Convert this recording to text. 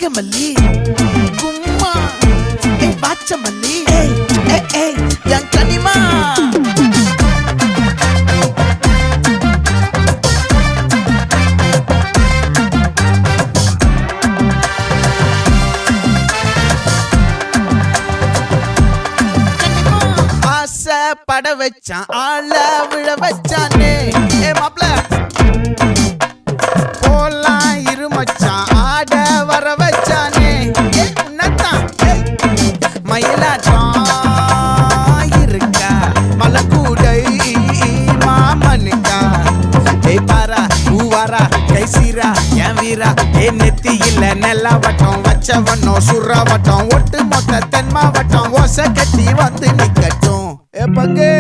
நாகமல்லி கும்மா பாச்சமல்லி என் கனிமா பட வச்சான் ஆள விழ வச்சானே மாப்ள போலாம் இருமச்சான் ஆட வர வச்சானே உன்னத்தான் மயிலாட்டம் இருக்கா மலக்கூடை மாமனுக்கா பாரா பூவாரா கைசீரா என் வீரா நெத்தி இல்ல நெல்லாவட்டம் வச்சவட்டம் சுறாவட்டம் ஒட்டு மொத்த தென் மாவட்டம் ஓசை கட்டி வந்து நிக்கட்டும் பங்கே